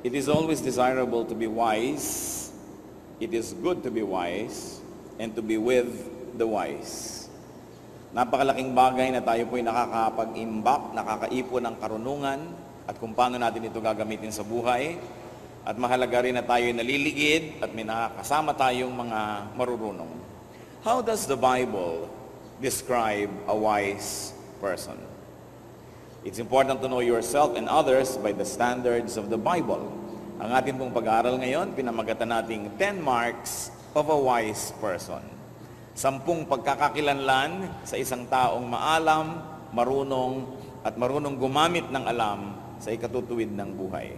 It is always desirable to be wise. It is good to be wise and to be with the wise. Napakalaking bagay na tayo po'y nakakapag-imbak, nakakaipon ng karunungan at kung paano natin ito gagamitin sa buhay. At mahalaga rin na tayo'y naliligid at may nakakasama tayong mga marurunong. How does the Bible describe a wise person? It's important to know yourself and others by the standards of the Bible. Ang ating pong pag-aaral ngayon, pinamagatan nating 10 marks of a wise person. 10 pagkakakilanlan sa isang taong maalam, marunong, at marunong gumamit ng alam sa ikatutuwid ng buhay.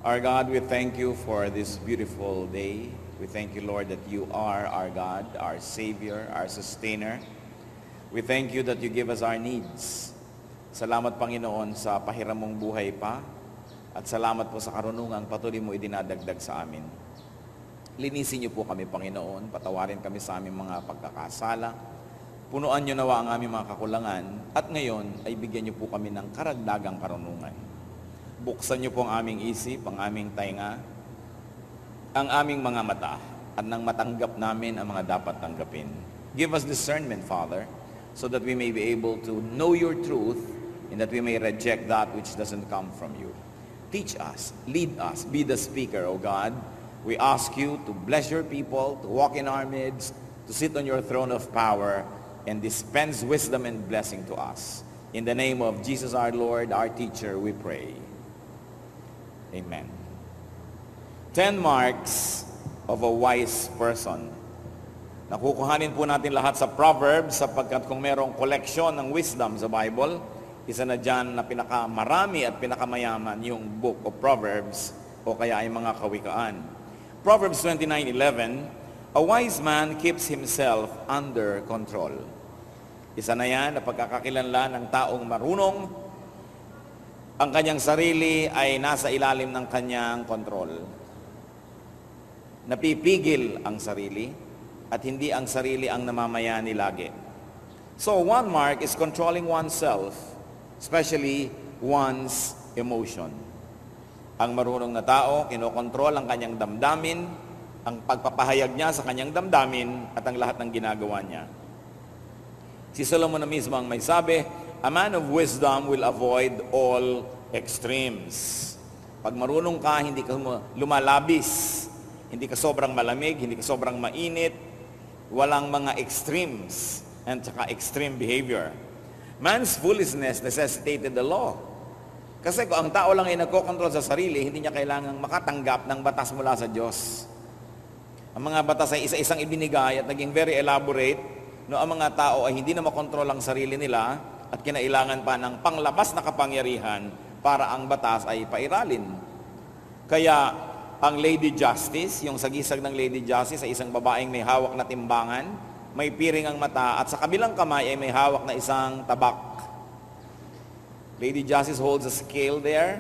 Our God, we thank you for this beautiful day. We thank you, Lord, that you are our God, our Savior, our Sustainer. We thank you that you give us our needs. Salamat, Panginoon, sa pahiram mong buhay pa at salamat po sa karunungang patuloy mo idinadagdag sa amin. Linisin niyo po kami, Panginoon, patawarin kami sa aming mga pagkakasala, punuan niyo nawa ang aming mga kakulangan at ngayon ay bigyan niyo po kami ng karagdagang karunungan. Buksan niyo po ang aming isip, ang aming tainga, ang aming mga mata at nang matanggap namin ang mga dapat tanggapin. Give us discernment, Father, so that we may be able to know your truth and that we may reject that which doesn't come from you. Teach us, lead us, be the speaker, O God. We ask you to bless your people, to walk in our midst, to sit on your throne of power, and dispense wisdom and blessing to us. In the name of Jesus our Lord, our teacher, we pray. Amen. 10 marks of a wise person. Nakukuhanin po natin lahat sa Proverbs sapagkat kung merong collection ng wisdom sa Bible, isa na dyan na pinakamarami at pinakamayaman yung book of Proverbs o kaya ay mga kawikaan. Proverbs 29:11, a wise man keeps himself under control. Isa na yan na pagkakakilanlan ng taong marunong, ang kanyang sarili ay nasa ilalim ng kanyang kontrol. Napipigil ang sarili at hindi ang sarili ang namamayani lagi. So one mark is controlling oneself, especially one's emotion. Ang marunong na tao, kinokontrol ang kanyang damdamin, ang pagpapahayag niya sa kanyang damdamin at ang lahat ng ginagawa niya. Si Solomon na mismo ang may sabi, a man of wisdom will avoid all extremes. Pag marunong ka, hindi ka lumalabis, hindi ka sobrang malamig, hindi ka sobrang mainit, walang mga extremes and saka extreme behavior. Man's foolishness necessitated the law. Kasi kung ang tao lang ay nagkokontrol sa sarili, hindi niya kailangang makatanggap ng batas mula sa Diyos. Ang mga batas ay isa-isang ibinigay at naging very elaborate, no, ang mga tao ay hindi na makontrol ang sarili nila at kinailangan pa ng panglabas na kapangyarihan para ang batas ay pairalin. Kaya ang Lady Justice, yung sagisag ng Lady Justice ay isang babaeng may hawak na timbangan, may piring ang mata, at sa kabilang kamay ay may hawak na isang tabak. Lady Justice holds a scale there,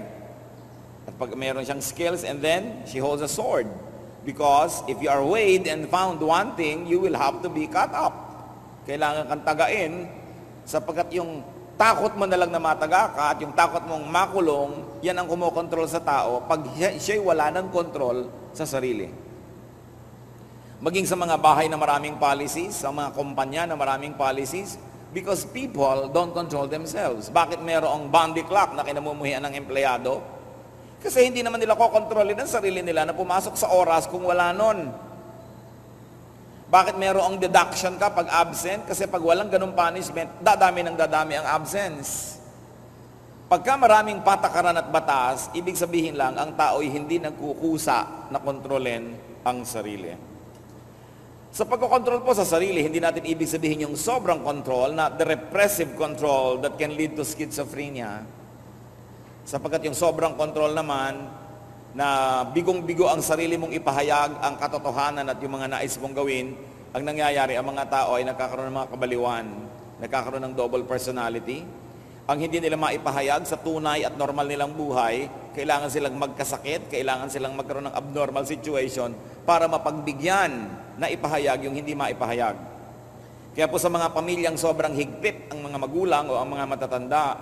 at pag meron siyang scales, and then she holds a sword. Because if you are weighed and found wanting, you will have to be cut up. Kailangan kang tagain, sapagkat yung takot mo na lang na mataga ka, at yung takot mong makulong, yan ang kumokontrol sa tao pag siya'y wala ng kontrol sa sarili. Maging sa mga bahay na maraming policies, sa mga kumpanya na maraming policies, because people don't control themselves. Bakit mayroong boundary clock na kinamumuhian ng empleyado? Kasi hindi naman nila kokontrolin ang sarili nila na pumasok sa oras kung wala nun. Bakit mayroong deduction ka pag absent? Kasi pag walang ganung punishment, dadami ang absence. Pagka maraming patakaran at batas, ibig sabihin lang, ang tao ay hindi nagkukusa na kontrolin ang sarili. Sa pagkokontrol po sa sarili, hindi natin ibig sabihin yung sobrang control, na the repressive control that can lead to schizophrenia. Sapagkat yung sobrang control naman, na bigong-bigo ang sarili mong ipahayag ang katotohanan at yung mga nais mong gawin, ang nangyayari, ang mga tao ay nagkakaroon ng mga kabaliwan, nagkakaroon ng double personality. Ang hindi nila maipahayag sa tunay at normal nilang buhay, kailangan silang magkasakit, kailangan silang magkaroon ng abnormal situation para mapagbigyan na ipahayag yung hindi maipahayag. Kaya po sa mga pamilyang sobrang higpit ang mga magulang o ang mga matatanda,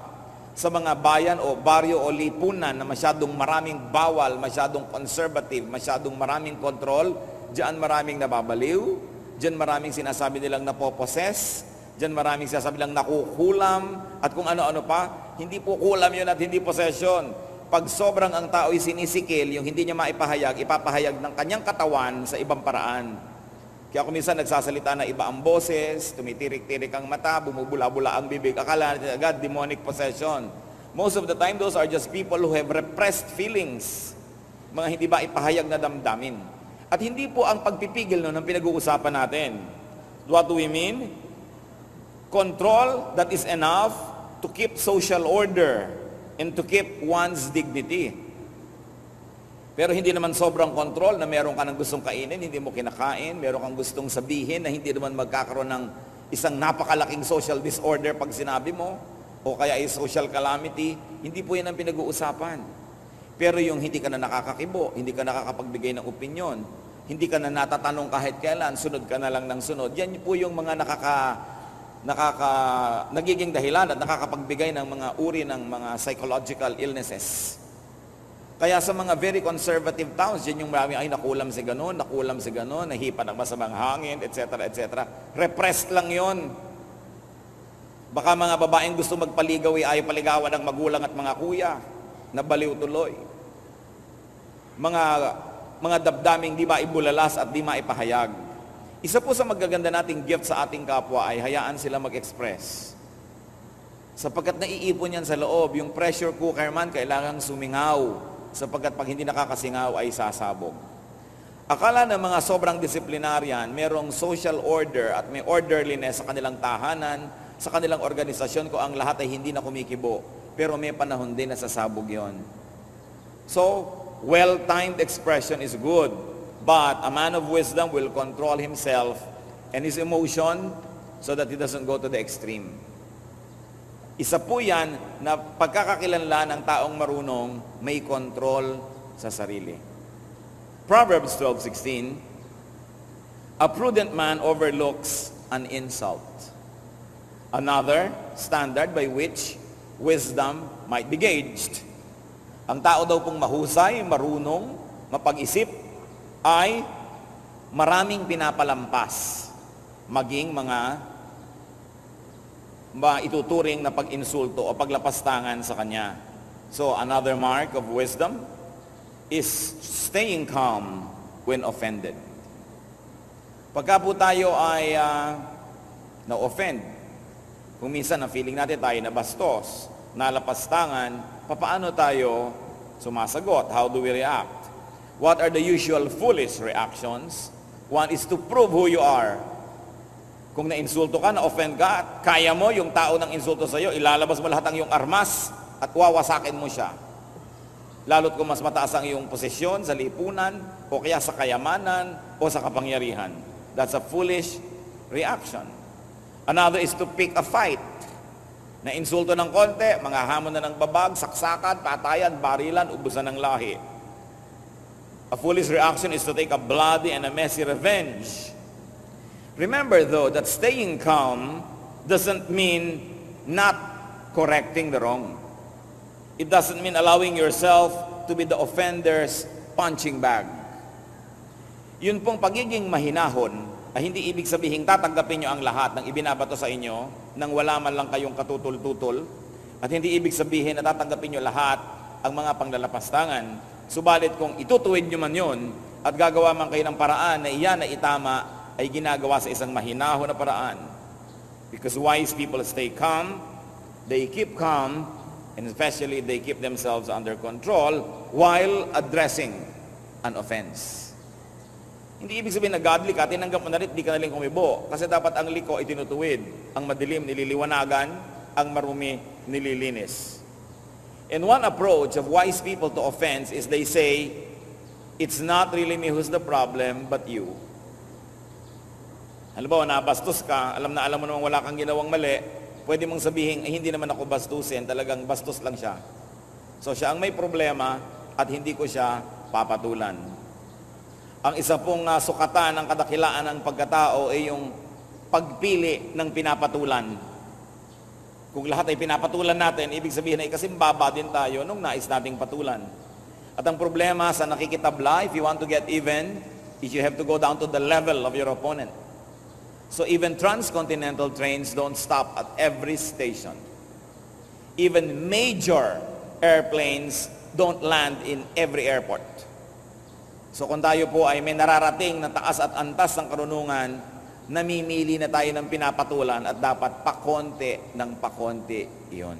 sa mga bayan o baryo o lipunan na masyadong maraming bawal, masyadong conservative, masyadong maraming control, diyan maraming nababaliw, diyan maraming sinasabi nilang napoposes, diyan maraming sinasabi nilang nakukulam, at kung ano-ano pa. Hindi po kulam yun at hindi possession. Pag sobrang ang tao'y sinisikil, yung hindi niya maipahayag, ipapahayag ng kanyang katawan sa ibang paraan. Kaya kung minsan nagsasalita na iba ang boses, tumitirik-tirik ang mata, bumubula-bula ang bibig, akala natin agad demonic possession. Most of the time, those are just people who have repressed feelings. Mga hindi ba ipahayag na damdamin. At hindi po ang pagpipigil nun ang pinag-uusapan natin. What do we mean? Control that is enough to keep social order and to keep one's dignity. Pero hindi naman sobrang control na meron ka ng gustong kainin, hindi mo kinakain, meron kang gustong sabihin na hindi naman magkakaroon ng isang napakalaking social disorder pag sinabi mo, o kaya ay social calamity. Hindi po yan ang pinag-uusapan. Pero yung hindi ka na nakakakibo, hindi ka nakakapagbigay ng opinyon, hindi ka na natatanong kahit kailan, sunod ka na lang ng sunod, yan po yung mga nagiging dahilan at nakakapagbigay ng mga uri ng mga psychological illnesses. Kaya sa mga very conservative towns, yan yung marami, ay nakulam si ganon, nahipa ng masamang hangin, etc., etc. Repressed lang yon. Baka mga babaeng gusto magpaligaw, ayaw paligawan ng magulang at mga kuya, nabaliw tuloy. Mga dabdaming di maibulalas at di maipahayag. Isa po sa magaganda nating gift sa ating kapwa ay hayaan sila mag-express. Sapagkat naiipon yan sa loob, yung pressure cooker man kailangang sumingaw. Sapagkat pag hindi nakakasingaw ay sasabog. Akala ng mga sobrang disciplinarian, merong social order at may orderliness sa kanilang tahanan, sa kanilang organisasyon ko ang lahat ay hindi na kumikibo. Pero may panahon din na sasabog yon. So, well-timed expression is good, but a man of wisdom will control himself and his emotion so that he doesn't go to the extreme. Isa po yan na pagkakakilanlan ng taong marunong may control sa sarili. Proverbs 12:16, a prudent man overlooks an insult. Another standard by which wisdom might be gauged. Ang tao daw pong mahusay, marunong, mapag-isip, ay maraming pinapalampas, maging mga ituturing na pag-insulto o paglapastangan sa kanya. So, another mark of wisdom is staying calm when offended. Pagka po tayo ay na-offend, kung minsan ang feeling natin tayo na bastos, nalapastangan, paano tayo sumasagot? How do we react? What are the usual foolish reactions? One is to prove who you are. Kung na-insulto ka, na-offend ka, kaya mo yung tao ng insulto sa iyo, ilalabas mo lahat ang iyong armas at wawasakin mo siya. Lalo't kung mas mataas ang iyong posisyon sa lipunan, o kaya sa kayamanan, o sa kapangyarihan. That's a foolish reaction. Another is to pick a fight. Na-insulto ng konti, mga hamon na ng babag, saksakan, patayan, barilan, ubusan ng lahi. A foolish reaction is to take a bloody and a messy revenge. Remember though that staying calm doesn't mean not correcting the wrong. It doesn't mean allowing yourself to be the offender's punching bag. Yun pong pagiging mahinahon ay hindi ibig sabihin tatanggapin nyo ang lahat ng ibinabato sa inyo nang wala man lang kayong katutol-tutol, at hindi ibig sabihin na tatanggapin nyo lahat ang mga panglalapastangan. Subalit kung itutuwid nyo man yun at gagawa man kayo ng paraan na iyan na itama, ay ginagawa sa isang mahinahon na paraan. Because wise people stay calm, they keep calm, and especially they keep themselves under control while addressing an offense. Hindi ibig sabihin na godly ka, tinanggap mo na rin, di ka na rin kumibo. Kasi dapat ang liko ay tinutuwid, ang madilim nililiwanagan, ang marumi nililinis. And one approach of wise people to offense is they say, it's not really me who's the problem, but you. Halimbawa, nabastos ka, alam mo namang wala kang ginawang mali, pwede mong sabihin, hindi naman ako bastusin, talagang bastos lang siya. So siya ang may problema at hindi ko siya papatulan. Ang isa pong sukatan ng kadakilaan ng pagkatao ay yung pagpili ng pinapatulan. Kung lahat ay pinapatulan natin, ibig sabihin ay kasimbaba din tayo nung nais nating patulan. At ang problema sa nakikitabla, if you want to get even, is you have to go down to the level of your opponent. So even transcontinental trains don't stop at every station. Even major airplanes don't land in every airport. So kung tayo po ay may nararating na taas at antas ng karunungan, namimili na tayo ng pinapatulan at dapat pakonti ng pakonti iyon.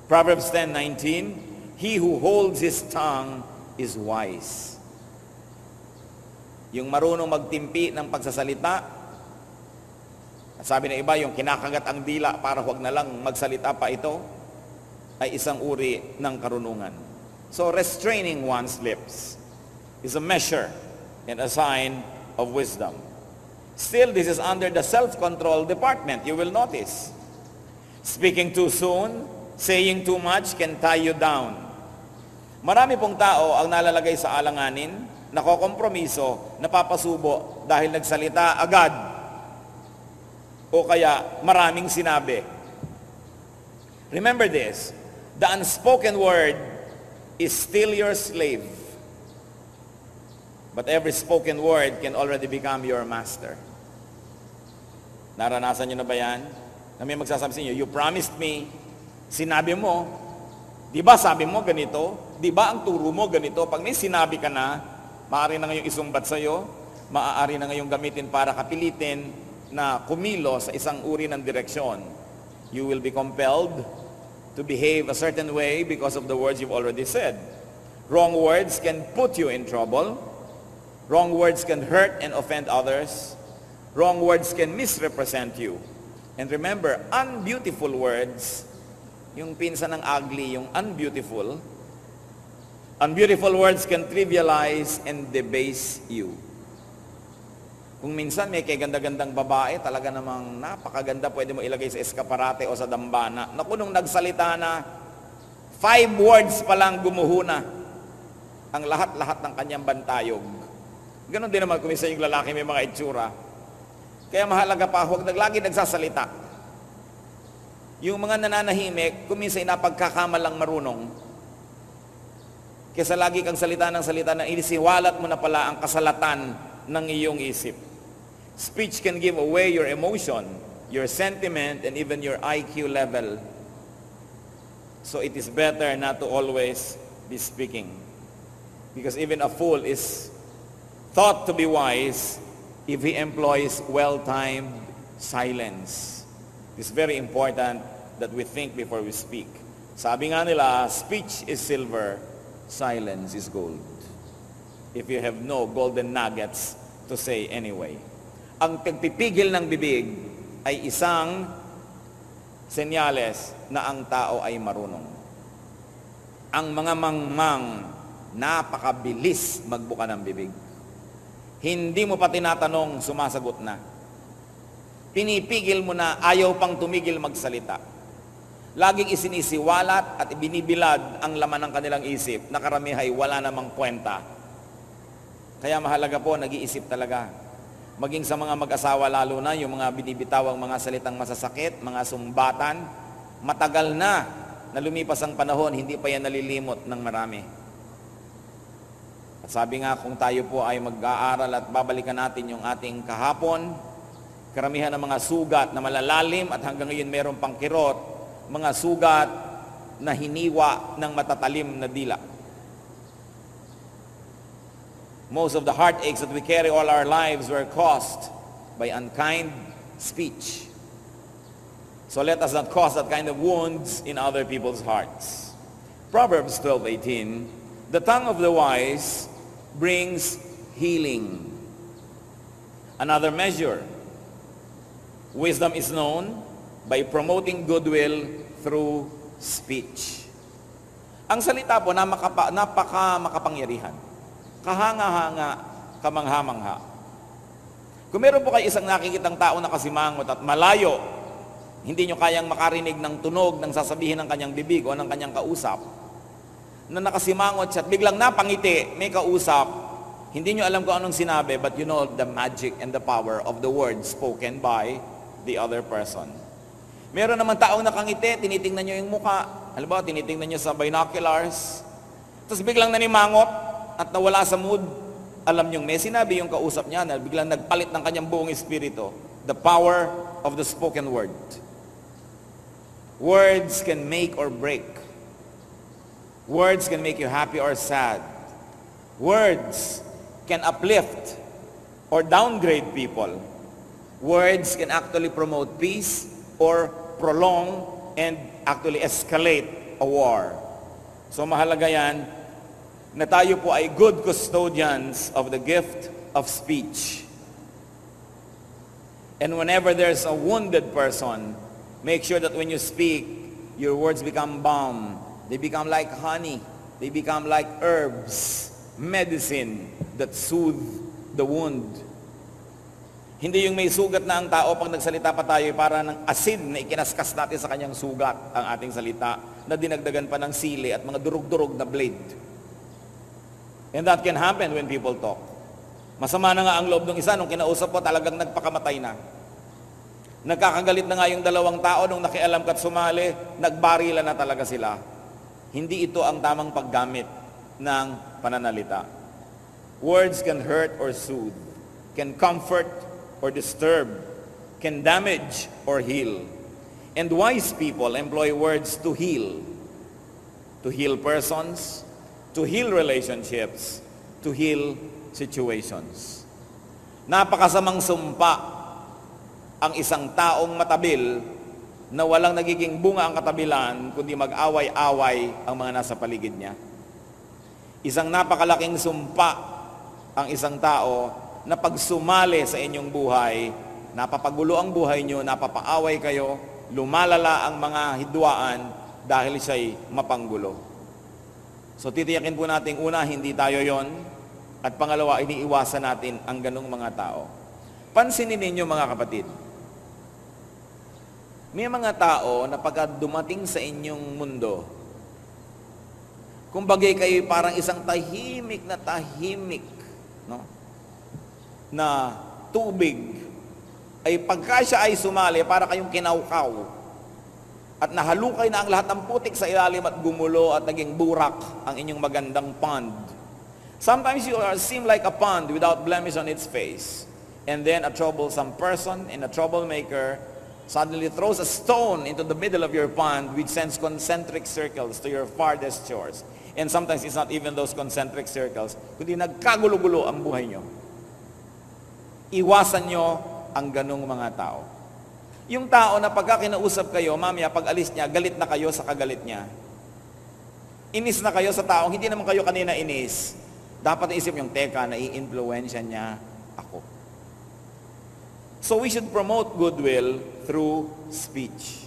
Proverbs 10:19, he who holds his tongue is wise. Yung marunong magtimpi ng pagsasalita, at sabi ng iba, yung kinakagat ang dila para huwag na lang magsalita pa ito, ay isang uri ng karunungan. So restraining one's lips is a measure and a sign of wisdom. Still, this is under the self-control department, you will notice. Speaking too soon, saying too much can tie you down. Marami pong tao ang nalalagay sa alanganin, nakokompromiso, napapasubo dahil nagsalita agad o kaya maraming sinabi. Remember this, the unspoken word is still your slave. But every spoken word can already become your master. Naranasan nyo na ba yan? Na may magsasabi sa inyo, you promised me, sinabi mo, di ba sabi mo ganito? Di ba ang turo mo ganito? Pag may sinabi ka na, maaari na ngayong isumbat sa'yo, maaari na ngayong gamitin para kapilitin na kumilo sa isang uri ng direksyon. You will be compelled to behave a certain way because of the words you've already said. Wrong words can put you in trouble. Wrong words can hurt and offend others. Wrong words can misrepresent you. And remember, unbeautiful words, yung pinsan ng ugly, yung unbeautiful words can trivialize and debase you. Kung minsan may kaganda-gandang babae, talaga namang napakaganda, pwede mo ilagay sa eskaparate o sa dambana. Naku, nung nagsalita na, 5 words pa lang gumuhuna ang lahat-lahat ng kanyang bantayog. Ganon din naman kung minsan yung lalaki may mga itsura. Kaya mahalaga pa, huwag lagi nagsasalita. Yung mga nananahimik, kung minsan napagkakamalang marunong, kaysa lagi kang salita ng inisiwalat mo na pala ang kasalatan ng iyong isip. Speech can give away your emotion, your sentiment, and even your IQ level. So it is better not to always be speaking. Because even a fool is thought to be wise if he employs well-timed silence. It's very important that we think before we speak. Sabi nga nila, speech is silver, silence is gold. If you have no golden nuggets to say anyway. Ang pagpipigil ng bibig ay isang senyales na ang tao ay marunong. Ang mga mangmang napakabilis magbuka ng bibig. Hindi mo pa tinatanong, sumasagot na. Pinipigil mo na, ayaw pang tumigil magsalita. Laging isinisiwalat at ibinibilad ang laman ng kanilang isip na karamihay wala namang kwenta. Kaya mahalaga po, nag-iisip talaga. Maging sa mga mag-asawa lalo na, yung mga binibitawang mga salitang masasakit, mga sumbatan, matagal na lumipas ang panahon, hindi pa yan nalilimot ng marami. At sabi nga, kung tayo po ay mag-aaral at babalikan natin yung ating kahapon, karamihan ng mga sugat na malalalim at hanggang ngayon meron pang kirot, mga sugat na hiniwa ng matatalim na dila. Most of the heartaches that we carry all our lives were caused by unkind speech. So let us not cause that kind of wounds in other people's hearts. Proverbs 12:18, the tongue of the wise brings healing. Another measure, wisdom is known by promoting goodwill through speech. Ang salita po napaka makapangyarihan. Kahanga-hanga, kamangha-mangha. Kung meron po kayo isang nakikitang tao na kasimangot at malayo, hindi nyo kayang makarinig ng tunog ng sasabihin ng kanyang bibig o ng kanyang kausap, na nakasimangot siya at biglang napangiti, may kausap, hindi nyo alam kung anong sinabi, but you know the magic and the power of the words spoken by the other person. Meron naman taong nakangiti, tinitingnan nyo yung muka. Halimbawa, tinitingnan nyo sa binoculars. Tapos biglang nanimangot at nawala sa mood. Alam nyo, may sinabi yung kausap niya na biglang nagpalit ng kanyang buong espiritu. The power of the spoken word. Words can make or break. Words can make you happy or sad. Words can uplift or downgrade people. Words can actually promote peace or prolong and actually escalate a war. So mahalaga yan na tayo po ay good custodians of the gift of speech. And whenever there's a wounded person, make sure that when you speak, your words become balm. They become like honey. They become like herbs, medicine that soothe the wound. Hindi yung may sugat na ang tao pag nagsalita pa tayo para ng asin na ikinaskas natin sa kanyang sugat ang ating salita na dinagdagan pa ng sili at mga durug-durug na blade. And that can happen when people talk. Masama na nga ang loob ng isa nung kinausap po talagang nagpakamatay na. Nagkakagalit na nga yung dalawang tao nung nakialam ka't sumali, nagbarila na talaga sila. Hindi ito ang tamang paggamit ng pananalita. Words can hurt or soothe, can comfort or disturb, can damage or heal. And wise people employ words to heal persons, to heal relationships, to heal situations. Napakasamang sumpa ang isang taong matabil na walang nagiging bunga ang katabilan kundi mag-away-away ang mga nasa paligid niya. Isang napakalaking sumpa ang isang tao na pag sumali sa inyong buhay, napapagulo ang buhay nyo, napapaaway kayo, lumalala ang mga hidwaan dahil siya'y mapanggulo. So titiyakin po natin, una, hindi tayo yon, at pangalawa, iniiwasan natin ang ganong mga tao. Pansinin ninyo mga kapatid, may mga tao na pagka dumating sa inyong mundo, kumbaga kayo parang isang tahimik, no? Na tubig, ay pagka siya ay sumali, para kayong kinaukaw. At nahalukay na ang lahat ng putik sa ilalim at gumulo at naging burak ang inyong magandang pond. Sometimes you seem like a pond without blemish on its face. And then a troublesome person and a troublemaker suddenly throws a stone into the middle of your pond which sends concentric circles to your farthest shores. And sometimes it's not even those concentric circles, kundi nagkagulo-gulo ang buhay nyo. Iwasan nyo ang ganong mga tao. Yung tao na pagka kinausap kayo, mamaya pag alis niya, galit na kayo sa kagalit niya. Inis na kayo sa taong, hindi naman kayo kanina inis. Dapat isip yung, teka, nai-influensya niya ako. So we should promote goodwill through speech.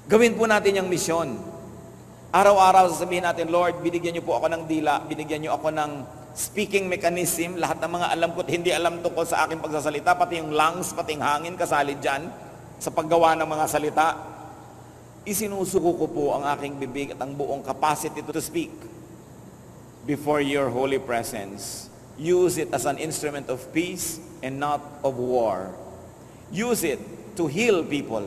Gawin po natin yung misyon. Araw-araw sasabihin natin, Lord, binigyan niyo po ako ng dila, binigyan niyo ako ng speaking mechanism, lahat ng mga alam ko at hindi alam tungkol sa aking pagsasalita, pati yung lungs, pati yung hangin, kasali dyan, sa paggawa ng mga salita. Isinusuko ko po ang aking bibig at ang buong capacity to speak before your holy presence. Use it as an instrument of peace and not of war. Use it to heal people.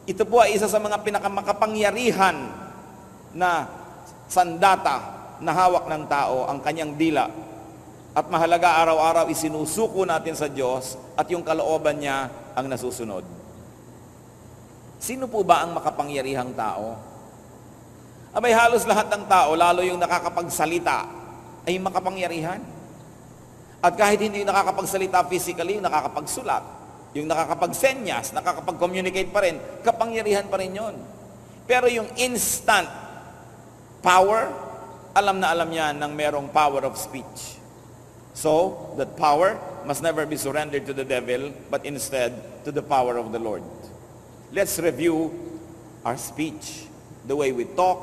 Ito po ay isa sa mga pinakamakapangyarihan na sandata na hawak ng tao, ang kanyang dila. At mahalaga araw-araw isinusuko natin sa Diyos at yung kalooban niya ang nasusunod. Sino po ba ang makapangyarihang tao? Abay, halos lahat ng tao, lalo yung nakakapagsalita, ay makapangyarihan. At kahit hindi yung nakakapagsalita physically, yung nakakapagsulat, yung nakakapagsenyas, nakakapag-communicate pa rin, kapangyarihan pa rin yun. Pero yung instant power, alam na alam niya ng merong power of speech. So, that power must never be surrendered to the devil, but instead to the power of the Lord. Let's review our speech, the way we talk,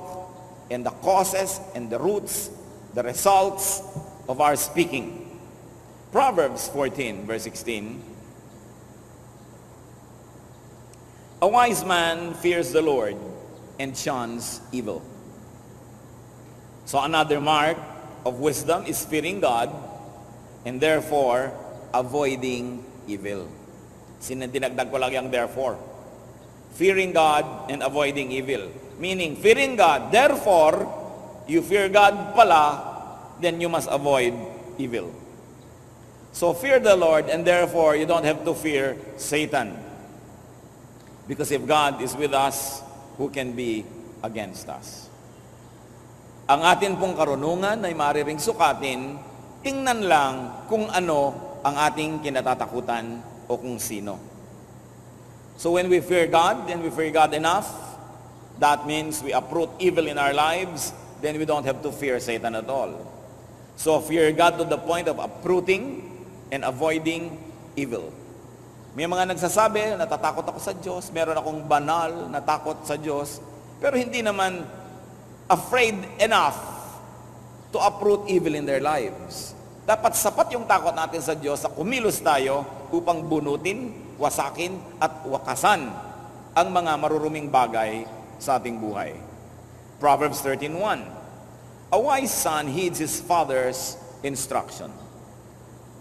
and the causes and the roots, the results of our speaking. Proverbs 14, verse 16. A wise man fears the Lord and shuns evil. So another mark of wisdom is fearing God and therefore avoiding evil. Dinagdag ko lang yung therefore. Fearing God and avoiding evil. Meaning, fearing God, therefore, you fear God pala, then you must avoid evil. So fear the Lord, and therefore, you don't have to fear Satan. Because if God is with us, who can be against us? Ang atin pong karunungan ay maaaring sukatin, tingnan lang kung ano ang ating kinatatakutan o kung sino. So when we fear God, and we fear God enough, that means we uproot evil in our lives, then we don't have to fear Satan at all. So fear God to the point of uprooting and avoiding evil. May mga nagsasabi, natatakot ako sa Diyos, meron akong banal na takot sa Diyos, pero hindi naman afraid enough to uproot evil in their lives. Dapat sapat yung takot natin sa Diyos sa kumilos tayo upang bunutin, wasakin at wakasan ang mga maruruming bagay sa ating buhay. Proverbs 13:1. A wise son heeds his father's instruction.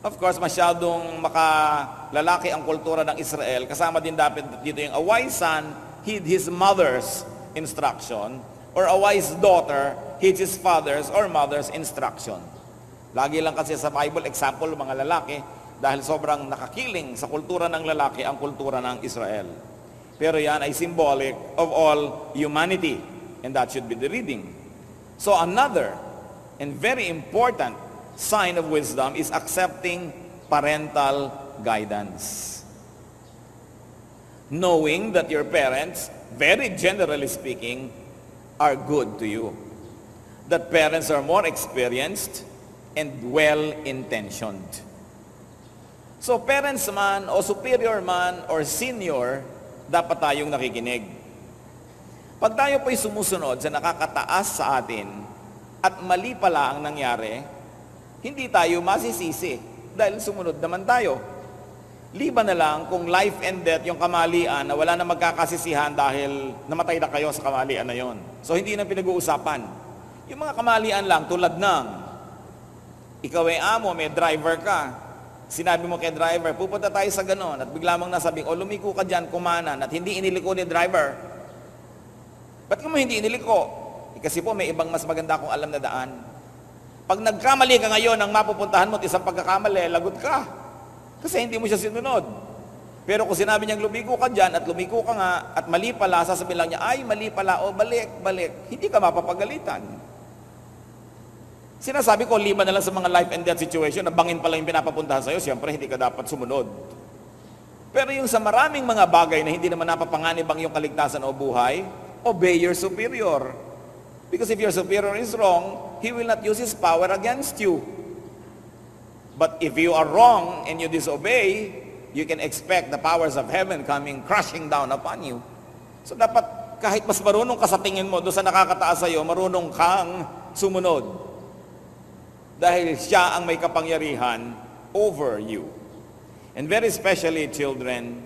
Of course, masyadong makalalaki ang kultura ng Israel. Kasama din dapat dito yung a wise son heed his mother's instruction, or a wise daughter heeds his father's or mother's instruction. Lagi lang kasi sa Bible example mga lalaki, dahil sobrang nakakiling sa kultura ng lalaki ang kultura ng Israel. Pero yan ay symbolic of all humanity, and that should be the reading. So another and very important sign of wisdom is accepting parental guidance. Knowing that your parents, very generally speaking, are good to you. That parents are more experienced and well-intentioned. So parents man o superior man or senior, dapat tayong nakikinig. Pag tayo po'y sumusunod sa nakakataas sa atin at mali pala ang nangyari, hindi tayo masisisi dahil sumunod naman tayo. Liban na lang kung life and death yung kamalian na wala na magkakasisihan dahil namatay na kayo sa kamalian na yon. So hindi na pinag-uusapan. Yung mga kamalian lang tulad ng ikaw ay amo, may driver ka. Sinabi mo kay driver, pupunta tayo sa ganon, at bigla mong nasabing, lumiko ka dyan, kumanan, at hindi iniliko ni driver. Ba't mo hindi iniliko? Kasi po, may ibang mas maganda akong alam na daan. Pag nagkamali ka ngayon, ang mapupuntahan mo at isang pagkakamali, lagot ka. Kasi hindi mo siya sinunod. Pero kung sinabi niyang lumiko ka dyan, at lumiko ka nga, at mali pala, sasabihin lang niya, ay, mali pala, balik. Hindi ka mapapagalitan. Sinasabi ko, liban na lang sa mga life and death situation, na bangin pala yung pinapapuntahan sa'yo, siyempre hindi ka dapat sumunod. Pero yung sa maraming mga bagay na hindi naman napapanganib ang iyong kaligtasan o buhay, obey your superior. Because if your superior is wrong, he will not use his power against you. But if you are wrong and you disobey, you can expect the powers of heaven coming crashing down upon you. So dapat kahit mas marunong ka sa tingin mo, doon sa nakakataas sa'yo, marunong kang sumunod. Dahil siya ang may kapangyarihan over you. And very especially children,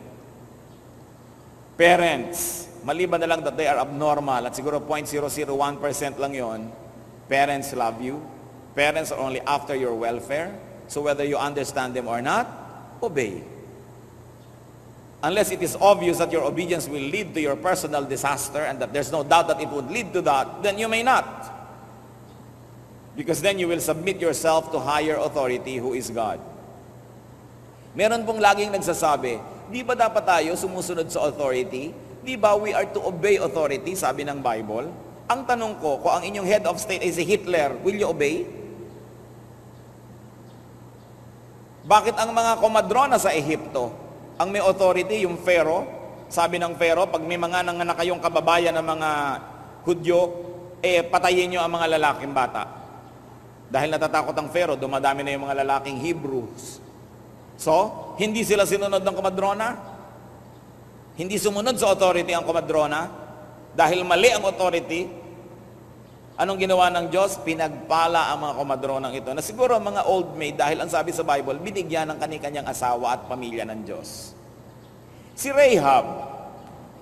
parents, maliban na lang that they are abnormal, at siguro 0.001% lang yon, parents love you. Parents are only after your welfare. So whether you understand them or not, obey. Unless it is obvious that your obedience will lead to your personal disaster and that there's no doubt that it would lead to that, then you may not. Because then you will submit yourself to higher authority who is God. Meron pong laging nagsasabi, di ba dapat tayo sumusunod sa authority? Di ba we are to obey authority, sabi ng Bible? Ang tanong ko, kung ang inyong head of state ay si Hitler, will you obey? Bakit ang mga komadrona sa Ehipto, ang may authority, yung Pharaoh, sabi ng Pharaoh, pag may mga nanganak kayong kababayan ng mga Hudyo, patayin nyo ang mga lalaking bata. Dahil natatakot ang Pharaoh, dumadami na yung mga lalaking Hebrews. So, hindi sila sinunod ng komadrona? Hindi sumunod sa authority ang komadrona? Dahil mali ang authority, anong ginawa ng Diyos? Pinagpala ang mga komadronang ito. Na siguro mga old maid, dahil ang sabi sa Bible, binigyan ng kani-kanyang asawa at pamilya ng Diyos. Si Rahab,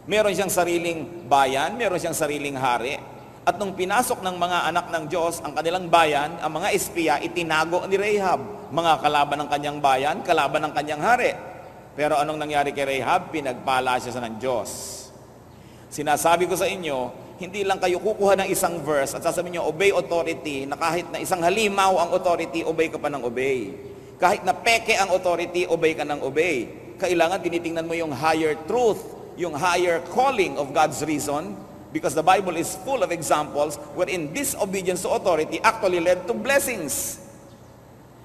meron siyang sariling bayan, meron siyang sariling hari. At nung pinasok ng mga anak ng Diyos ang kanilang bayan, ang mga espiya, itinago ni Rahab. Mga kalaban ng kanyang bayan, kalaban ng kanyang hari. Pero anong nangyari kay Rahab? Pinagpala siya sa ng Diyos. Sinasabi ko sa inyo, hindi lang kayo kukuha ng isang verse at sasabihin nyo, obey authority, na kahit na isang halimaw ang authority, obey ka pa ng obey. Kahit na peke ang authority, obey ka ng obey. Kailangan tinitingnan mo yung higher truth, yung higher calling of God's reason, because the Bible is full of examples wherein disobedience to authority actually led to blessings.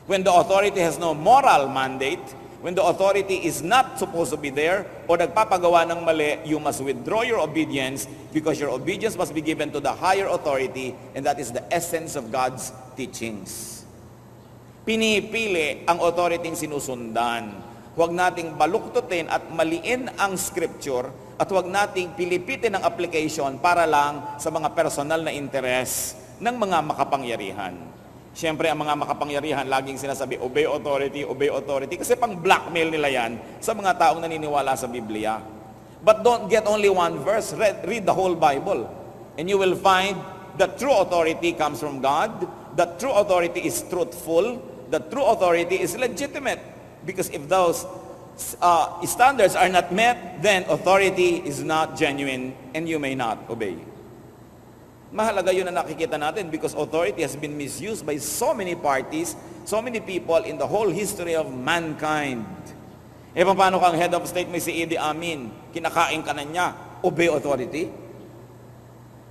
When the authority has no moral mandate, when the authority is not supposed to be there, o nagpapagawa ng mali, you must withdraw your obedience because your obedience must be given to the higher authority, and that is the essence of God's teachings. Pinipili ang authority sinusundan. Huwag nating baluktutin at maliin ang scripture at huwag nating pilipitin ang application para lang sa mga personal na interes ng mga makapangyarihan. Siyempre, ang mga makapangyarihan, laging sinasabi, obey authority, kasi pang blackmail nila yan sa mga taong naniniwala sa Biblia. But don't get only one verse, read the whole Bible. And you will find that true authority comes from God, that true authority is truthful, that true authority is legitimate. Because if those standards are not met, then authority is not genuine and you may not obey. Mahalaga yun na nakikita natin because authority has been misused by so many parties, so many people in the whole history of mankind. E paano kang head of state may si Idi Amin, kinakain ka na niya, obey authority?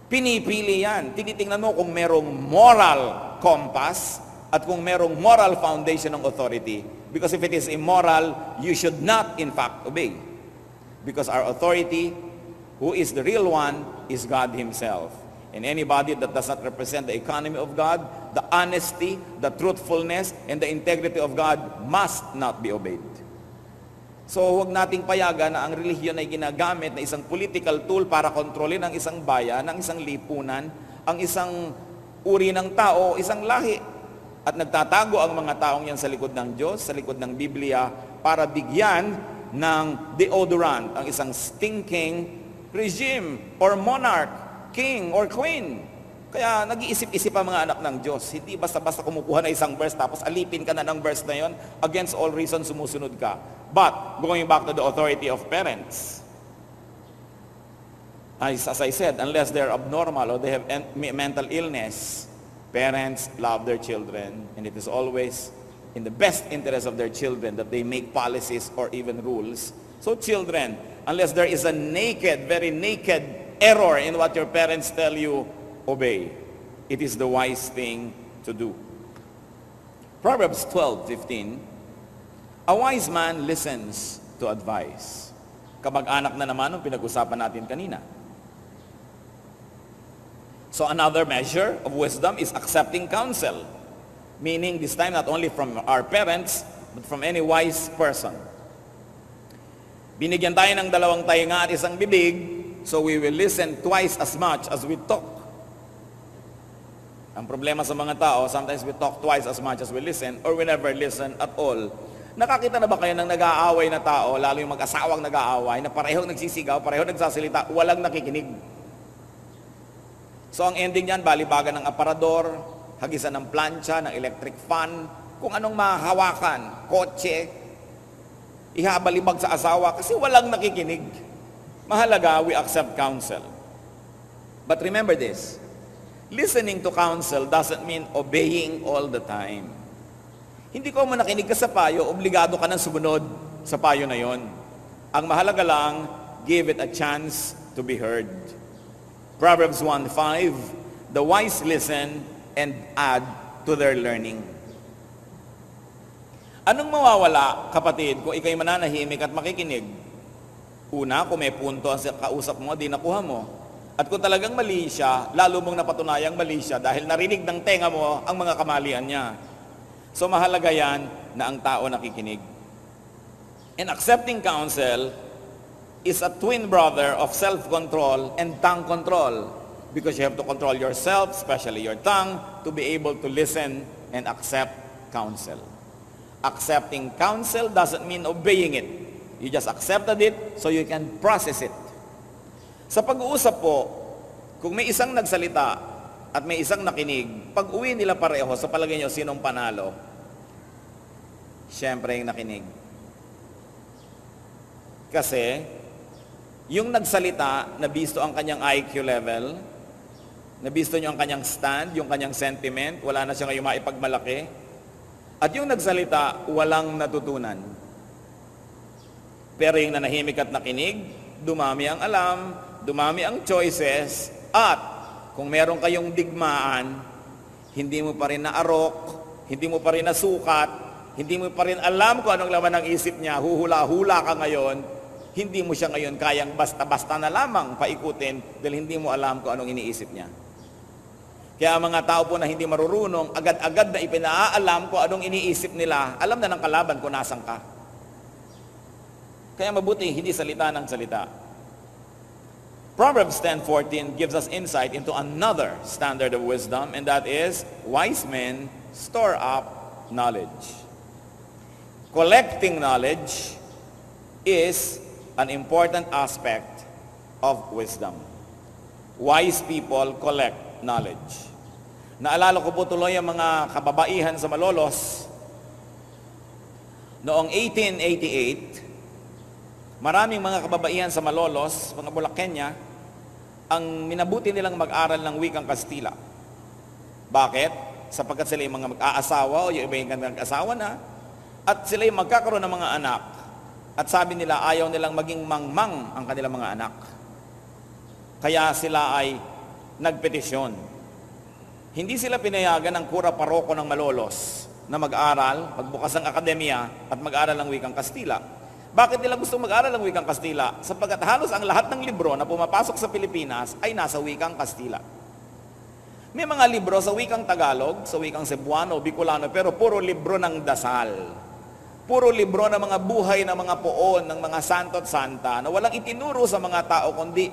Pinipili yan. Tinitingnan mo kung merong moral compass at kung merong moral foundation ng authority. Because if it is immoral, you should not in fact obey. Because our authority, who is the real one, is God Himself. And anybody that does not represent the economy of God, the honesty, the truthfulness, and the integrity of God must not be obeyed. So huwag nating payagan na ang relihiyon ay ginagamit na isang political tool para kontrolin ang isang bayan, ang isang lipunan, ang isang uri ng tao, isang lahi. At nagtatago ang mga taong yan sa likod ng Diyos, sa likod ng Biblia, para bigyan ng deodorant ang isang stinking regime or monarch, king or queen. Kaya nag-iisip-isip ang mga anak ng Diyos. Hindi basta-basta kumukuha na isang verse tapos alipin ka na ng verse na yon, against all reason sumusunod ka. But, going back to the authority of parents, as I said, unless they're abnormal or they have mental illness, parents love their children, and it is always in the best interest of their children that they make policies or even rules. So children, unless there is a naked, very naked error in what your parents tell you, obey. It is the wise thing to do. Proverbs 12:15, a wise man listens to advice. Kamag-anak na naman ang pinag-usapan natin kanina. So another measure of wisdom is accepting counsel. Meaning this time not only from our parents, but from any wise person. Binigyan tayo ng dalawang tainga at isang bibig, so we will listen twice as much as we talk. Ang problema sa mga tao, sometimes we talk twice as much as we listen, or we never listen at all. Nakakita na ba kayo ng nag-aaway na tao, lalo yung mag-asawang nag-aaway, na parehong nagsisigaw, parehong nagsasalita, walang nakikinig? So ang ending niyan, balibagan ng aparador, hagisan ng plancha, ng electric fan, kung anong mahawakan, kotse, ihabalibag sa asawa kasi walang nakikinig. Mahalaga, we accept counsel. But remember this, listening to counsel doesn't mean obeying all the time. Hindi ko mo nakinig ka sa payo, obligado ka nang sumunod sa payo na yon. Ang mahalaga lang, give it a chance to be heard. Proverbs 1:5, the wise listen and add to their learning. Anong mawawala, kapatid, kung ikaw'y mananahimik at makikinig? Una, kung may punto ang kausap mo, di nakuha mo. At kung talagang mali siya, lalo mong napatunayang mali siya dahil narinig ng tenga mo ang mga kamalian niya. So mahalaga yan na ang tao nakikinig. And accepting counsel is a twin brother of self-control and tongue control. Because you have to control yourself, especially your tongue, to be able to listen and accept counsel. Accepting counsel doesn't mean obeying it. You just accepted it so you can process it. Sa pag-uusap po, kung may isang nagsalita at may isang nakinig, pag uwi nila pareho, sa palagay nyo, sinong panalo? Siyempre yung nakinig. Kasi, Yung nagsalita, nabisto ang kanyang IQ level, nabisto niyo ang kanyang stand, yung kanyang sentiment, wala na siya ngayong maipagmalaki. At yung nagsalita, walang natutunan. Pero yung nanahimik at nakinig, dumami ang alam, dumami ang choices, at kung meron kayong digmaan, hindi mo pa rin naarok, hindi mo pa rin nasukat, hindi mo pa rin alam kung anong laman ng isip niya, huhula-hula ka ngayon, hindi mo siya ngayon kayang basta-basta na lamang paikutin dahil hindi mo alam kung anong iniisip niya. Kaya mga tao po na hindi marurunong, agad-agad na ipinaalam kung anong iniisip nila, alam na ng kalaban kung nasan ka. Kaya mabuti hindi salita ng salita. Proverbs 10:14 gives us insight into another standard of wisdom, and that is, wise men store up knowledge. Collecting knowledge is an important aspect of wisdom. Wise people collect knowledge. Naalala ko po tuloy ang mga kababaihan sa Malolos. Noong 1888, maraming mga kababaihan sa Malolos, mga Bulakenya, ang minabuti nilang mag-aral ng wikang Kastila. Bakit? Sapagkat sila yung mga mag-aasawa o yung iba yung nag-asawa na, at sila yung magkakaroon ng mga anak. At sabi nila, ayaw nilang maging mangmang ang kanilang mga anak. Kaya sila ay nagpetisyon. Hindi sila pinayagan ng kura paroko ng Malolos na mag-aral, magbukas ng akademya at mag-aral ng wikang Kastila. Bakit nila gusto mag-aral ng wikang Kastila? Sapagkat halos ang lahat ng libro na pumapasok sa Pilipinas ay nasa wikang Kastila. May mga libro sa wikang Tagalog, sa wikang Cebuano, Bicolano, pero puro libro ng dasal. Puro libro ng mga buhay ng mga poon, ng mga santo at santa, na walang itinuro sa mga tao, kundi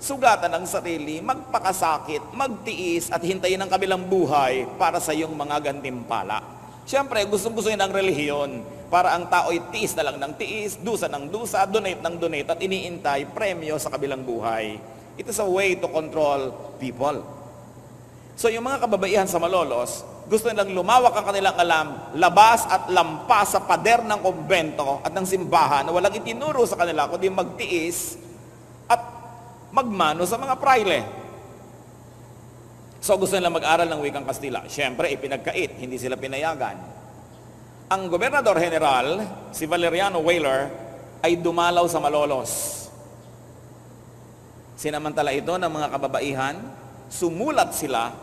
sugatan ang sarili, magpakasakit, magtiis, at hintayin ang kabilang buhay para sa iyong mga gantimpala. Siyempre, gustong-gusto yun ang relihiyon, para ang tao'y tiis na lang ng tiis, dusa ng dusa, donate ng donate, at iniintay premyo sa kabilang buhay. It is a way to control people. So yung mga kababaihan sa Malolos, gusto nilang lumawak ang kanilang alam, labas at lampas sa pader ng kumbento at ng simbahan na walang itinuro sa kanila kundi magtiis at magmano sa mga praile. So gusto nilang mag-aral ng wikang Kastila. Siyempre, ipinagkait, hindi sila pinayagan. Ang Gobernador General, si Valeriano Weyler, ay dumalaw sa Malolos. Sinamantala ito ng mga kababaihan, sumulat sila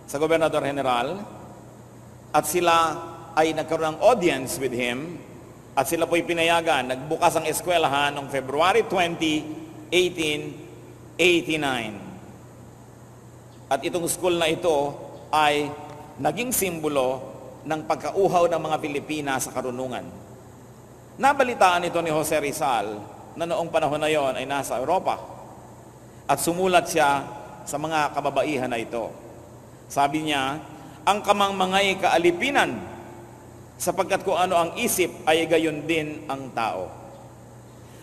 sa Gobernador General, at sila ay nagkaroon ng audience with him, at sila po'y pinayagan. Nagbukas ang eskwelahan noong February 20, 1889. At itong school na ito ay naging simbolo ng pagkauhaw ng mga Pilipina sa karunungan. Nabalitaan ito ni Jose Rizal na noong panahon na yon ay nasa Europa, at sumulat siya sa mga kababaihan na ito. Sabi niya, ang kamangmangay kaalipinan, sapagkat kung ano ang isip ay gayon din ang tao.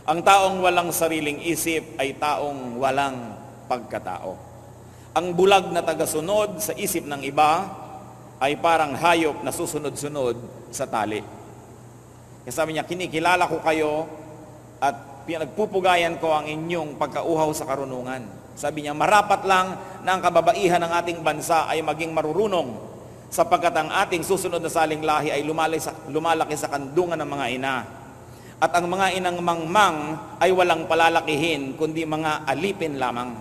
Ang taong walang sariling isip ay taong walang pagkatao. Ang bulag na tagasunod sa isip ng iba ay parang hayop na susunod-sunod sa tali. Kaya sabi niya, kinikilala ko kayo at pinagpupugayan ko ang inyong pagkauhaw sa karunungan. Sabi niya, marapat lang na ang kababaihan ng ating bansa ay maging marurunong, sapagkat ang ating susunod na saling lahi ay lumalaki sa kandungan ng mga ina. At ang mga inang mangmang ay walang palalakihin, kundi mga alipin lamang.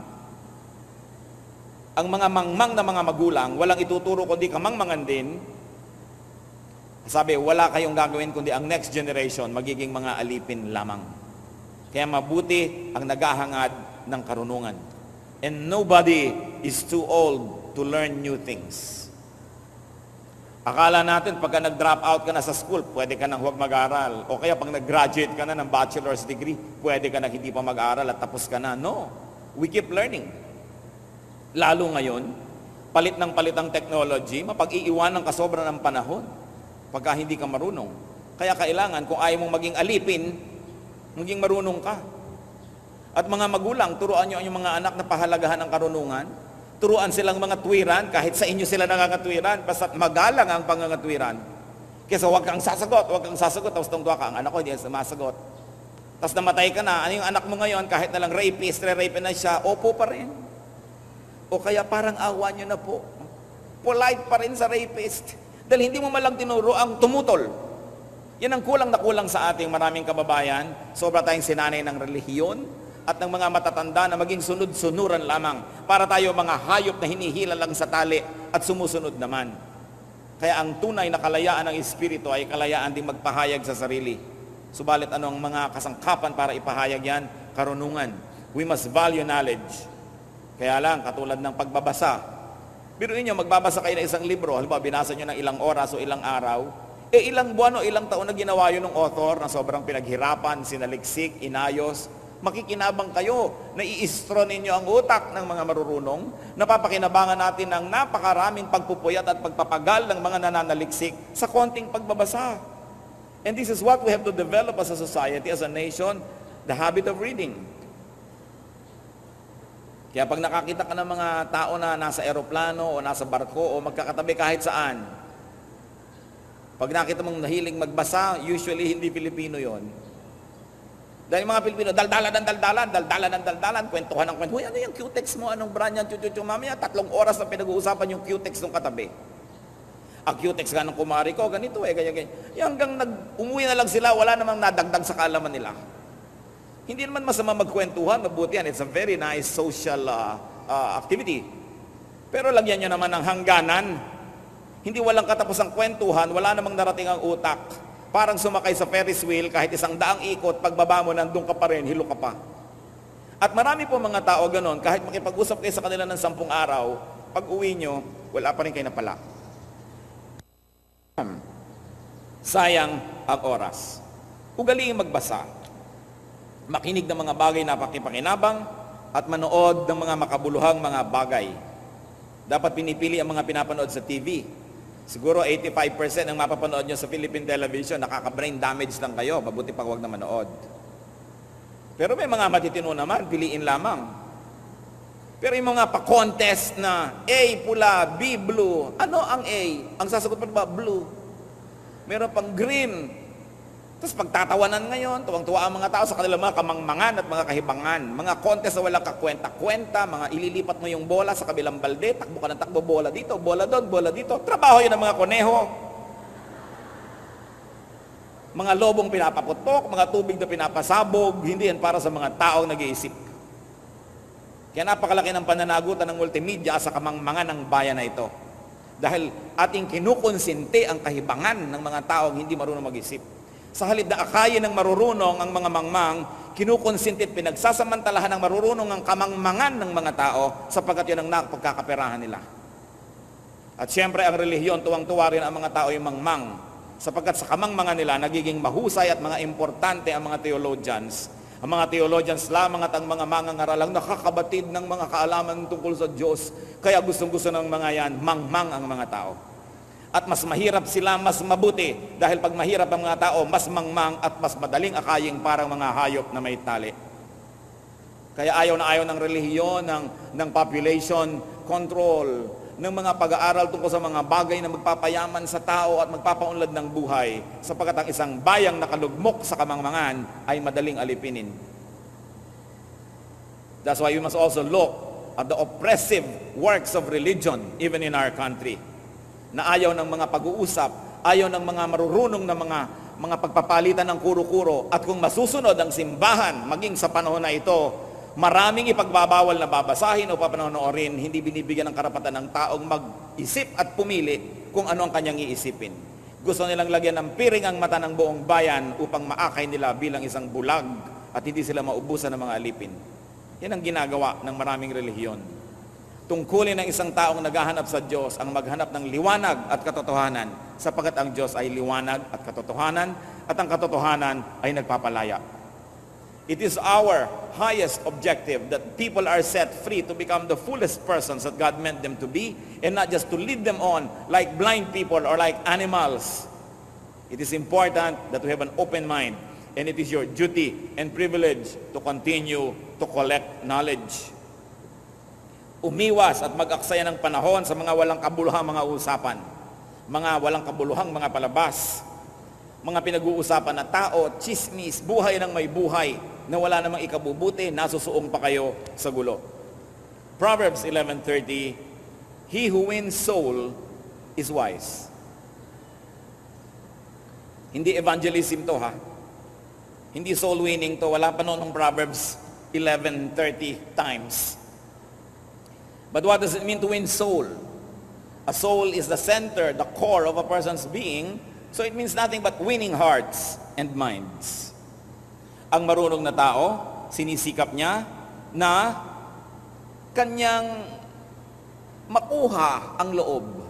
Ang mga mangmang na mga magulang, walang ituturo kundi kamangmangan din. Sabi, wala kayong gagawin kundi ang next generation, magiging mga alipin lamang. Kaya mabuti ang naghahangad ng karunungan. And nobody is too old to learn new things. Akala natin, pagka nag-drop out ka na sa school, pwede ka nang huwag mag-aral. O kaya pag nag-graduate ka na ng bachelor's degree, pwede ka na hindi pa mag-aral at tapos ka na. No. We keep learning. Lalo ngayon, palit ng palit ang technology, mapag-iiwanan ka sobra ng panahon pagka hindi ka marunong. Kaya kailangan, kung ayaw mong maging alipin, maging marunong ka. At mga magulang, turuan nyo ang inyong mga anak na pahalagahan ng karunungan. Turuan silang mga tuwiran, kahit sa inyo sila nangangatwiran, basta magalang ang pangangatwiran. Kesa huwag kang sasagot, tapos tungtuwa ka, ang anak ko hindi sumasagot. Tapos namatay ka na, ano yung anak mo ngayon, kahit na lang rapist, re-rape na siya, opo pa rin. O kaya parang awa nyo na po. Polite pa rin sa rapist. Dahil hindi mo malang tinuro ang tumutol. Yan ang kulang na kulang sa ating maraming kababayan. Sobra tayong sinanay ng relihiyon at ng mga matatanda na maging sunod-sunuran lamang para tayo mga hayop na hinihila lang sa tali at sumusunod naman. Kaya ang tunay na kalayaan ng Espiritu ay kalayaan ding magpahayag sa sarili. Subalit ano ang mga kasangkapan para ipahayag yan? Karunungan. We must value knowledge. Kaya lang, katulad ng pagbabasa. Biruin nyo, magbabasa kayo ng isang libro. Halimbawa, binasa nyo ng ilang oras o ilang araw. Ilang buwan o ilang taon na ginawa yun ng author na sobrang pinaghirapan, sinaliksik, inayos. Makikinabang kayo na i-istro ninyo ang utak ng mga marurunong. Napapakinabangan natin ng napakaraming pagpupuyat at pagpapagal ng mga nananaliksik sa konting pagbabasa. And this is what we have to develop as a society, as a nation, the habit of reading. Kaya pag nakakita ka ng mga tao na nasa eroplano o nasa barko o magkakatabi kahit saan, pag nakita mong nahiling magbasa, usually hindi Pilipino yon. Dahil mga Pilipino, daldalan, kwentuhan ng kwentuhan. Ano yung Q-text mo? Anong brand yan? Mamaya, 3 oras na pinag-uusapan yung Q-text ng katabi. Ang Q-text nga ng kumari ko, ganito ganyan. Hanggang umuwi na lang sila, wala namang nadagdag sa kaalaman nila. Hindi naman masama magkwentuhan, mabuti yan. It's a very nice social activity. Pero lagyan nyo naman ng hangganan. Hindi walang katapusang kwentuhan, wala namang narating ang utak. Parang sumakay sa Ferris wheel, kahit 100 ikot, pagbaba mo, nandun ka pa rin, hilo ka pa. At marami po mga tao ganon, kahit makipag-usap kayo sa kanila ng 10 araw, pag uwi nyo, wala pa rin kayo napala. Sayang ang oras. Ugaliing magbasa. Makinig ng mga bagay na pakipakinabang at manood ng mga makabuluhang mga bagay. Dapat pinipili ang mga pinapanood sa TV. Siguro 85% ng mapapanood nyo sa Philippine television, nakaka-brain damage lang kayo. Mabuti pag huwag na manood. Pero may mga matitino naman, piliin lamang. Pero yung mga pa-contest na A, pula, B, blue. Ano ang A? Ang sasagot pa ba? Blue. Meron pang green. Tapos pagtatawanan ngayon, tuwang-tuwa ang mga tao sa kanilang mga kamangmangan at mga kahibangan. Mga contest na walang kakwenta-kwenta, mga ililipat mo yung bola sa kabilang balde, takbo ka ng takbo, bola dito, bola doon, bola dito. Trabaho yun ng mga koneho. Mga lobong pinapaputok, mga tubig na pinapasabog, hindi yan para sa mga taong nag-iisip. Kaya napakalaki ng pananagutan ng multimedia sa kamangmangan ng bayan na ito. Dahil ating kinukonsinti ang kahibangan ng mga taong hindi marunong mag-isip. Sa halip na akayin ng marurunong ang mga mangmang, kinukonsinti at pinagsasamantalahan ng marurunong ang kamangmangan ng mga tao sapagkat yun ang napagkakaperahan nila. At siyempre ang relihiyon, tuwang-tuwa rin ang mga tao yung mangmang. Sapagkat sa kamangmangan nila, nagiging mahusay at mga importante ang mga theologians. Ang mga theologians lamang at ang mga mangangaralang nakakabatid ng mga kaalaman tungkol sa Diyos. Kaya gustong-gusto ng mga yan, mangmang ang mga tao. At mas mahirap sila, mas mabuti. Dahil pag mahirap ang mga tao, mas mangmang at mas madaling akaying parang mga hayop na may tali. Kaya ayaw na ayaw ng relihiyon, ng population control, ng mga pag-aaral tungkol sa mga bagay na magpapayaman sa tao at magpapaunlad ng buhay, sapagkat ang isang bayang nakalugmok sa kamangmangan ay madaling alipinin. That's why we must also look at the oppressive works of religion even in our country. Na ayaw ng mga pag-uusap, ayaw ng mga marurunong na mga pagpapalitan ng kuro-kuro, at kung masusunod ang simbahan maging sa panahon na ito, maraming ipagbabawal na babasahin o papanonoorin, hindi binibigyan ng karapatan ng taong mag-isip at pumili kung ano ang kanyang iisipin. Gusto nilang lagyan ng piring ang mata ng buong bayan upang maakay nila bilang isang bulag at hindi sila maubusan ng mga alipin. Yan ang ginagawa ng maraming relihiyon. Tungkulin ng isang taong naghahanap sa Diyos ang maghanap ng liwanag at katotohanan, sapagkat ang Diyos ay liwanag at katotohanan, at ang katotohanan ay nagpapalaya. It is our highest objective that people are set free to become the fullest persons that God meant them to be, and not just to lead them on like blind people or like animals. It is important that we have an open mind, and it is your duty and privilege to continue to collect knowledge. Umiwas at mag-aksaya ng panahon sa mga walang kabuluhang mga usapan, mga walang kabuluhang mga palabas. mga pinag-uusapan na tao, chismis, buhay ng may buhay, na wala namang ikabubuti, nasusuong pa kayo sa gulo. Proverbs 11:30, he who wins soul is wise. Hindi evangelism to, ha? Hindi soul winning to. Wala pa noon ng Proverbs 11:30 times. But what does it mean to win soul? A soul is the center, the core of a person's being, so it means nothing but winning hearts and minds. Ang marunong na tao, sinisikap niya na kanyang makuha ang loob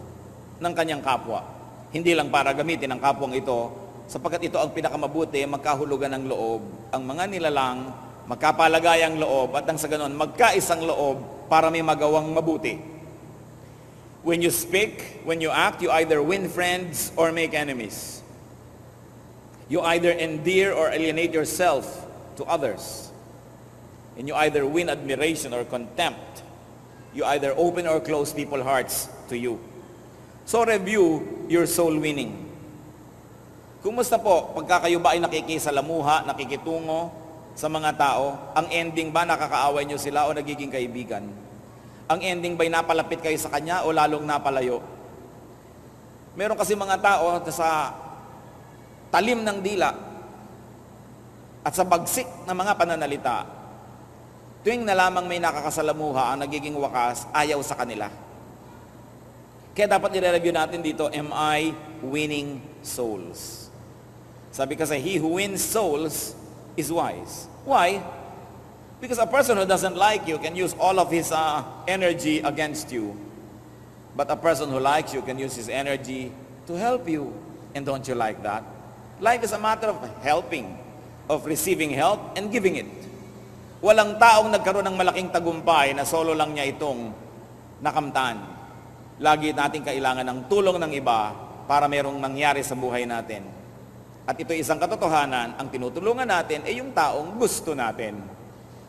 ng kanyang kapwa. Hindi lang para gamitin ang kapwang ito, sapagkat ito ang pinakamabuti, magkahulugan ng loob. Ang mga nilalang, magkapalagayang loob, at ang sa ganon, magkaisang loob para may magawang mabuti. When you speak, when you act, you either win friends or make enemies. You either endear or alienate yourself to others. And you either win admiration or contempt. You either open or close people's hearts to you. So review your soul winning. Kumusta po pagka kayo ba ay nakikisalamuha, nakikitungo sa mga tao? Ang ending ba nakakaaway nyo sila o nagiging kaibigan? Ang ending ba'y napalapit kayo sa kanya o lalong napalayo? Meron kasi mga tao sa talim ng dila at sa bagsik ng mga pananalita, tuwing na lamang may nakakasalamuha, ang nagiging wakas, ayaw sa kanila. Kaya dapat i-review natin dito, am I winning souls? Sabi kasi, he who wins souls is wise. Why? Because a person who doesn't like you can use all of his energy against you. But a person who likes you can use his energy to help you. And don't you like that? Life is a matter of helping, of receiving help and giving it. Walang taong nagkaroon ng malaking tagumpay na solo lang niya itong nakamtan. Lagi natin kailangan ng tulong ng iba para merong nangyari sa buhay natin. At ito isang katotohanan, ang tinutulungan natin ay yung taong gusto natin.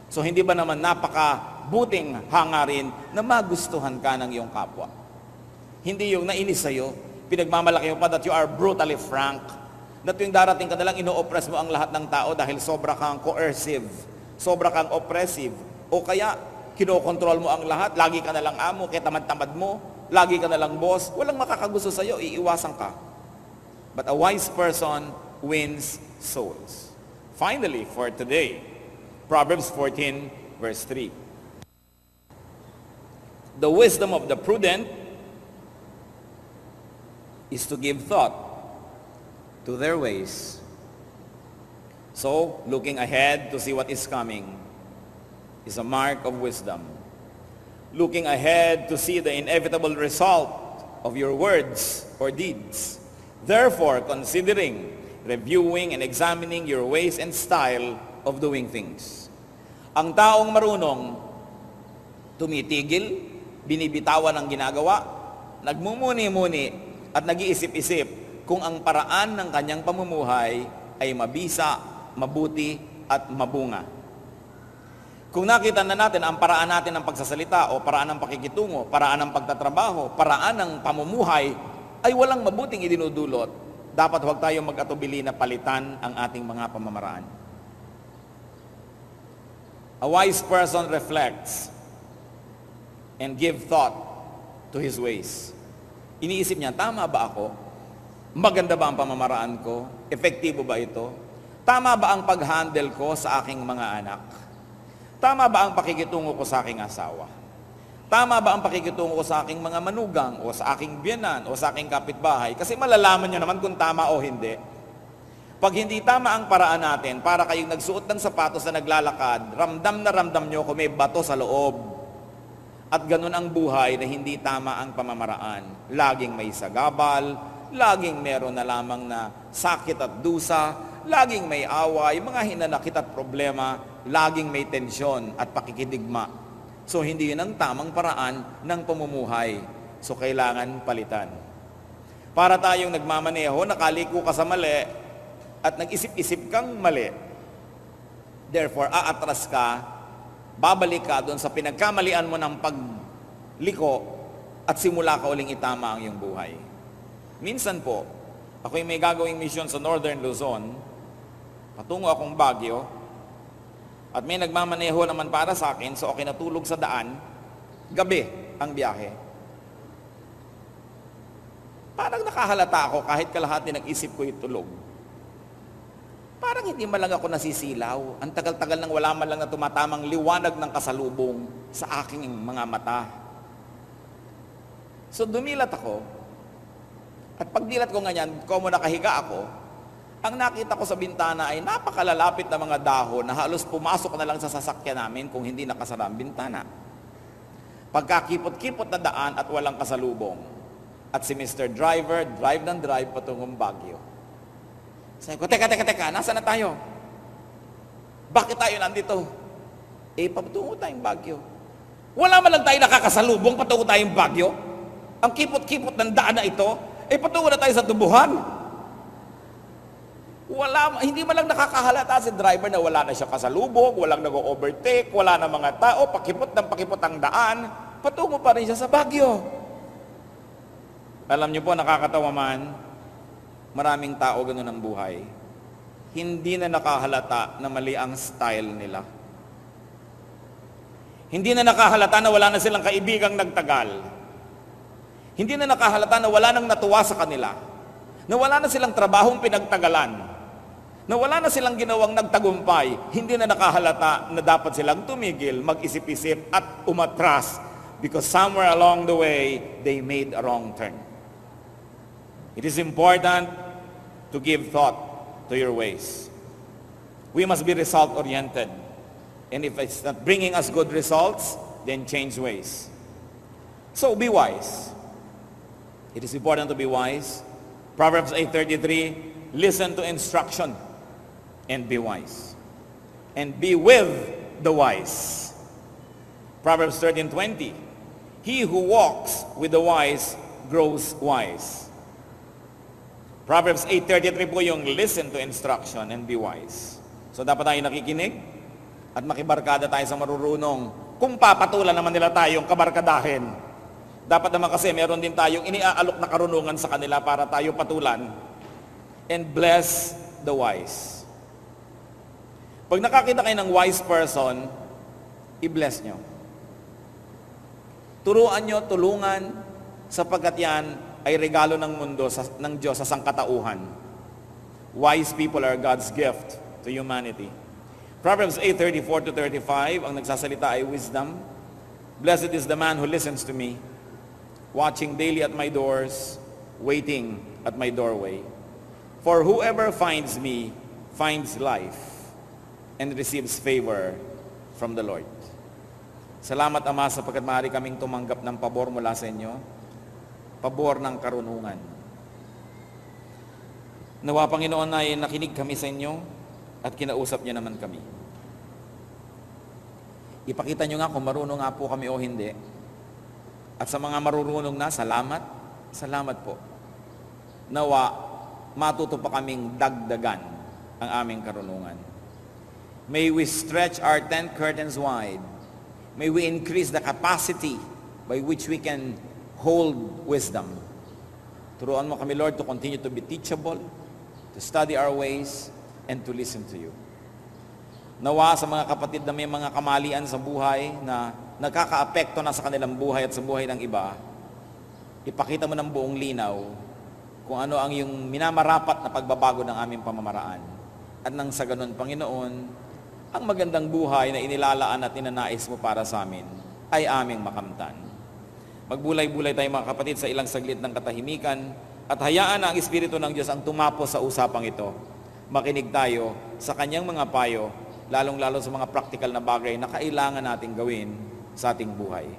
So hindi ba naman napakabuting hangarin na magustuhan ka ng iyong kapwa? Hindi yung nainis sa'yo, pinagmamalaki mo pa that you are brutally frank, na tuwing darating ka nalang ino-oppress mo ang lahat ng tao dahil sobra kang coercive, sobra kang oppressive, o kaya kinokontrol mo ang lahat, lagi ka nalang amo, kaya tamad-tamad mo, lagi ka nalang boss, walang makakagusto sa'yo, iiwasan ka. But a wise person wins souls. Finally, for today, Proverbs 14, verse 3. The wisdom of the prudent is to give thought to their ways. So, looking ahead to see what is coming is a mark of wisdom. Looking ahead to see the inevitable result of your words or deeds. Therefore, considering, reviewing, and examining your ways and style of doing things. Ang taong marunong, tumitigil, binibitawan ang ginagawa, nagmumuni-muni, at nag-iisip-isip kung ang paraan ng kanyang pamumuhay ay mabisa, mabuti, at mabunga. Kung nakita na natin ang paraan natin ng pagsasalita o paraan ng pakikitungo, paraan ng pagtatrabaho, paraan ng pamumuhay ay walang mabuting idinudulot, dapat huwag tayong mag-atubili na palitan ang ating mga pamamaraan. A wise person reflects and give thought to his ways. Iniisip niya, tama ba ako? Maganda ba ang pamamaraan ko? Epektibo ba ito? Tama ba ang pag-handle ko sa aking mga anak? Tama ba ang pakikitungo ko sa aking asawa? Tama ba ang pakikitungo ko sa aking mga manugang o sa aking biyenan o sa aking kapitbahay? Kasi malalaman nyo naman kung tama o hindi. Pag hindi tama ang paraan natin, para kayong nagsuot ng sapatos na naglalakad, ramdam na ramdam nyo kung may bato sa loob. At ganun ang buhay na hindi tama ang pamamaraan. Laging may sagabal, laging meron na lamang na sakit at dusa, laging may away, mga hinanakit at problema, laging may tensyon at pakikidigma. So hindi yun ang tamang paraan ng pamumuhay. So kailangan palitan. Para tayong nagmamaneho, nakaliko ka sa mali at nag-isip-isip kang mali. Therefore, aatras ka, babalik ka doon sa pinagkamalian mo ng pagliko at simula ka uling itama ang iyong buhay. Minsan po, Ako'y may gagawing mission sa Northern Luzon, patungo akong Baguio, at may nagmamaneho naman para sa akin, so okay natulog sa daan, gabi ang biyahe. Parang nakahalata ako kahit kalahati ng isip ko itulog. Parang hindi man lang ako nasisilaw. Ang tagal-tagal nang wala man lang na tumatamang liwanag ng kasalubong sa aking mga mata. So dumilat ako, at pagdilat ko nga yan, como nakahiga ako, ang nakita ko sa bintana ay napakalalapit na mga dahon na halos pumasok na lang sa sasakyan namin kung hindi nakasara ang bintana. Pagkakipot-kipot na daan at walang kasalubong. At si Mr. Driver, drive ng drive patungong Baguio. Sabi ko, teka, nasaan na tayo? Bakit tayo nandito? Patungo tayong Baguio. Wala man lang tayo nakakasalubong, patungo tayong Baguio. Ang kipot-kipot ng daan na ito, patungo na tayo sa tubuhan. Hindi man lang nakakahalata si driver na wala na siya kasalubong, walang nag-overtake, wala na mga tao, pakipot ang daan, patungo pa rin siya sa Baguio. Alam niyo po, nakakatawa man, maraming tao ganun ang buhay. Hindi na nakahalata na mali ang style nila. Hindi na nakahalata na wala na silang kaibigang nagtagal. Hindi na nakahalata na wala nang natuwa sa kanila, na wala na silang trabahong pinagtagalan, na wala na silang ginawang nagtagumpay. Hindi na nakahalata na dapat silang tumigil, mag-isip-isip at umatras because somewhere along the way, they made a wrong turn. It is important to give thought to your ways. We must be result-oriented. And if it's not bringing us good results, then change ways. So be wise. It is important to be wise. Proverbs 8:33, listen to instruction and be wise. And be with the wise. Proverbs 13:20, he who walks with the wise grows wise. Proverbs 8:33 po yung listen to instruction and be wise. So dapat tayo nakikinig at makibarkada tayo sa marurunong kung papatulan naman nila tayong kabarkadahin. Dapat naman kasi meron din tayong iniaalok na karunungan sa kanila para tayo patulan. And bless the wise. Pag nakakita kayo ng wise person, i-bless nyo. Turuan nyo, tulungan, sapagkat yan ay regalo ng mundo ng Diyos sa sangkatauhan. Wise people are God's gift to humanity. Proverbs 8:34-35, ang nagsasalita ay wisdom. Blessed is the man who listens to me, watching daily at my doors, waiting at my doorway. For whoever finds me finds life and receives favor from the Lord. Salamat, Ama, sapagkat maaari kaming tumanggap ng pabor mula sa inyo, pabor ng karunungan. Nawa, Panginoon, ay nakinig kami sa inyo at kinausap niyo naman kami. Ipakita niyo nga kung marunong nga po kami o hindi. At sa mga marurunong na, salamat po. Nawa, matuto pa kaming dagdagan ang aming karunungan. May we stretch our tent curtains wide. May we increase the capacity by which we can hold wisdom. Turuan mo kami, Lord, to continue to be teachable, to study our ways, and to listen to you. Nawa sa mga kapatid na may mga kamalian sa buhay na nagkakaapekto na sa kanilang buhay at sa buhay ng iba, ipakita mo ng buong linaw kung ano ang yung minamarapat na pagbabago ng aming pamamaraan. At nang sa ganun, Panginoon, ang magandang buhay na inilalaan at inanais mo para sa amin ay aming makamtan. Magbulay-bulay tayo mga kapatid sa ilang saglit ng katahimikan at hayaan na ang Espiritu ng Diyos ang tumapos sa usapang ito. Makinig tayo sa kanyang mga payo, lalong-lalo sa mga praktikal na bagay na kailangan nating gawin sa ating buhay.